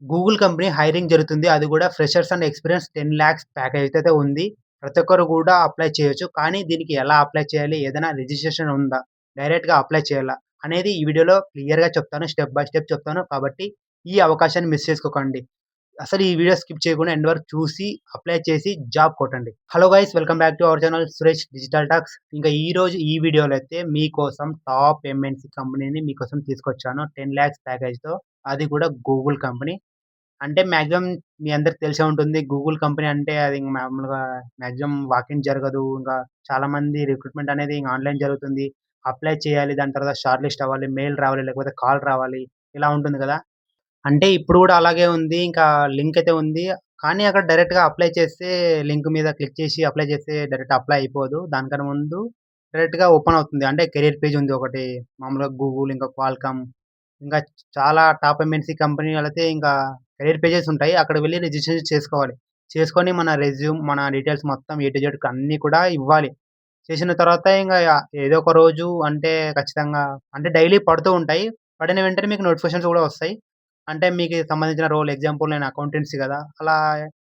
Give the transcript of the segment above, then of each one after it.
Google company hiring జరుగుతుంది. అది గూడా ఫ్రెషర్స్ అండ్ ఎక్స్‌పీరియన్స్ 10,00,000 ప్యాకేజ్ అయితే ఉంది. ప్రతి ఒక్కరు గూడా అప్లై చేయొచ్చు. కానీ దీనికి ఎలా అప్లై చేయాలి? ఏదైనా రిజిస్ట్రేషన్ ఉందా? డైరెక్ట్‌గా అప్లై చేయాలా? అనేది ఈ వీడియోలో క్లియర్‌గా చెప్తాను. స్టెప్ బై స్టెప్ చెప్తాను. కాబట్టి ఈ అవకాశాన్ని మిస్ చేసుకోకండి. అసలు ఈ వీడియో స్కిప్ చేయకుండా ఎండ్ వరకు చూసి అప్లై చేసి జాబ్ కొట్టండి. Hello guys, welcome back to our channel Suresh digital talks. ఇంకా ఈరోజు ఈ వీడియోలో అయితే మీకోసం టాప్ ఎంఎన్‌సి కంపెనీని మీకోసం తీసుకొచ్చాను. 10,00,000 ప్యాకేజ్‌తో. అది కూడా గూగుల్ కంపెనీ. అంటే మాక్సిమం మీ అందరికి తెలిసే ఉంటుంది. గూగుల్ కంపెనీ అంటే అది ఇంక మామూలుగా మాక్సిమం వాకిన్ జరగదు. ఇంకా చాలామంది రిక్రూట్‌మెంట్ అనేది ఇంక ఆన్‌లైన్ జరుగుతుంది. అప్లై చేయాలి. దాని తర్వాత షార్ట్ లిస్ట్ అవ్వాలి. మెయిల్ రావాలి. లేకపోతే కాల్ రావాలి. ఇలా ఉంటుంది కదా! అంటే ఇప్పుడు గూడా అలాగే ఉంది. ఇంకా లింక్ అయితే ఉంది. కానీ అక్కడ డైరెక్ట్‌గా అప్లై చేస్తే లింక్ మీద క్లిక్ చేసి అప్లై చేస్తే డైరెక్ట్ అప్లై అయిపోదు. దానికన్నా ముందు డైరెక్ట్‌గా ఓపెన్ అవుతుంది. అంటే కెరియర్ పేజ్ ఉంది ఒకటి. మామూలుగా గూగుల్, ఇంకా క్వాల్కమ్, ఇంకా చాలా టాప్ ఎంఎన్‌సి కంపెనీ వాళ్ళైతే ఇంకా కెరియర్ పేజెస్ ఉంటాయి. అక్కడికి వెళ్లి రిజిస్ట్రేషన్ చేసుకోవాలి. చేసుకొని మన రెజ్యూమ్, మన డీటెయిల్స్ మొత్తం ఏ టు జెడ్ అన్నీ కూడా ఇవ్వాలి. చేసిన తర్వాత ఇంగ ఏదో ఒక రోజు అంటే ఖచ్చితంగా అంటే డైలీ పడుతూ ఉంటాయి. పడిన వెంటనే మీకు నోటిఫికేషన్స్ గూడా వస్తాయి. అంటే మీకు సంబంధించిన రోల్ ఎగ్జాంపుల్ నేను అకౌంటెన్సీ గదా! అలా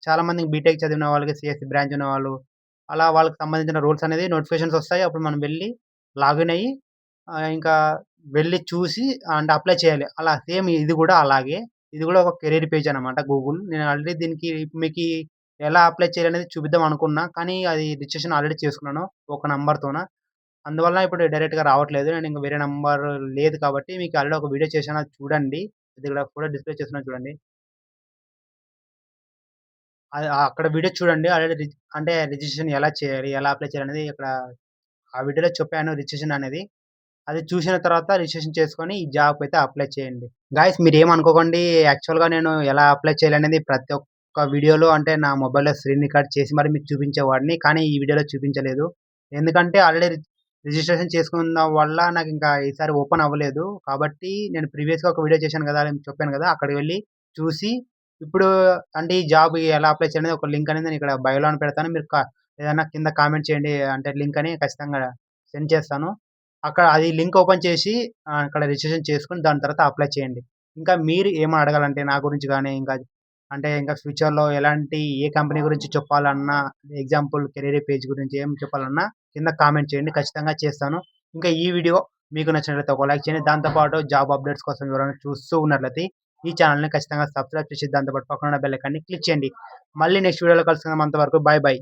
చాలామందికి బీటెక్ చదివిన వాళ్ళకి సీఎస్‌సి బ్రాంచ్ ఉన్నవాళ్ళు, అలా వాళ్ళకి సంబంధించిన రోల్స్ అనేది నోటిఫికేషన్స్ వస్తాయి. అప్పుడు మనం వెళ్లి లాగిన్ అయ్యి ఇంకా వెళ్లి చూసి అంటే అప్లై చేయాలి. అలా సేమ్ ఇది గూడా అలాగే. ఇది గూడా ఒక కెరీర్ పేజ్ అనమాట గూగుల్. నేను ఆల్రెడీ దీనికి మీకి ఎలా అప్లై చేయాలనేది చూపిద్దాం అనుకున్నా. కానీ అది రిజిస్ట్రేషన్ ఆల్రెడీ చేసుకున్నాను ఒక నంబర్‌తోన. అందువల్ల ఇప్పుడు డైరెక్ట్‌గా రావట్లేదు. నేను ఇంక వేరే నంబర్ లేదు కాబట్టి మీకు ఆల్రెడీ ఒక వీడియో చేశాను. అది చూడండి. ఇది ఇక్కడ కూడా డిస్‌ప్లే చేస్తున్నాను చూడండి. అది అక్కడ వీడియో చూడండి. ఆల్రెడీ అంటే రిజిస్ట్రేషన్ ఎలా చేయాలి? ఎలా అప్లై చేయాలనేది ఇక్కడ ఆ వీడియోలో చెప్పాను రిజిస్ట్రేషన్ అనేది. అది చూసిన తర్వాత రిజిస్ట్రేషన్ చేసుకొని ఈ జాబ్‌కైతే అప్లై చేయండి. గైస్ మీరేమనుకోకండి. యాక్చువల్‌గా నేను ఎలా అప్లై చేయాలనేది ప్రతి ఒక్క వీడియోలో అంటే నా మొబైల్‌లో స్క్రీన్ రికార్డ్ చేసి మరి మీకు చూపించేవాడిని. కానీ ఈ వీడియోలో చూపించలేదు. ఎందుకంటే ఆల్రెడీ రిజిస్ట్రేషన్ చేసుకున్న వల్ల నాకింకా ఈసారి ఓపెన్ అవ్వలేదు. కాబట్టి నేను ప్రీవియస్‌గా ఒక వీడియో చేశాను గదా! అని చెప్పాను గదా! అక్కడికి వెళ్లి చూసి ఇప్పుడు అంటే ఈ జాబ్ ఎలా అప్లై చేయాలనేది ఒక లింక్ అనేది నేను ఇక్కడ బయోలోన పెడతాను. మీరు ఏదన్నా కింద కామెంట్ చేయండి. అంటే లింక్ అని ఖచ్చితంగా సెండ్ చేస్తాను. అక్కడ అది లింక్ ఓపెన్ చేసి అక్కడ రిజిస్ట్రేషన్ చేసుకొని దాని తర్వాత అప్లై చేయండి. ఇంకా మీరు ఏమైనా అడగాలంటే నా గురించి గాని, ఇంకా అంటే ఇంకా ఫ్యూచర్‌లో ఎలాంటి ఏ కంపెనీ గురించి చెప్పాలన్నా, ఎగ్జాంపుల్ కెరీర్ పేజ్ గురించి ఏం చెప్పాలన్నా కింద కామెంట్ చేయండి. ఖచ్చితంగా చేస్తాను. ఇంకా ఈ వీడియో మీకు నచ్చినట్లయితే ఒక లైక్ చేయండి. దాంతో పాటు జాబ్ అప్డేట్స్ కోసం ఎవరైనా చూస్తూ ఉన్నట్లయితే ఈ ఛానెల్‌ని ఖచ్చితంగా సబ్స్క్రైబ్ చేసి దాంతో పాటు పక్కన ఉన్న బెల్ ఐకాన్‌ని క్లిక్ చేయండి. మళ్ళీ నెక్స్ట్ వీడియోలో కలుసుకుందాం. అంతవరకు బాయ్ బాయ్.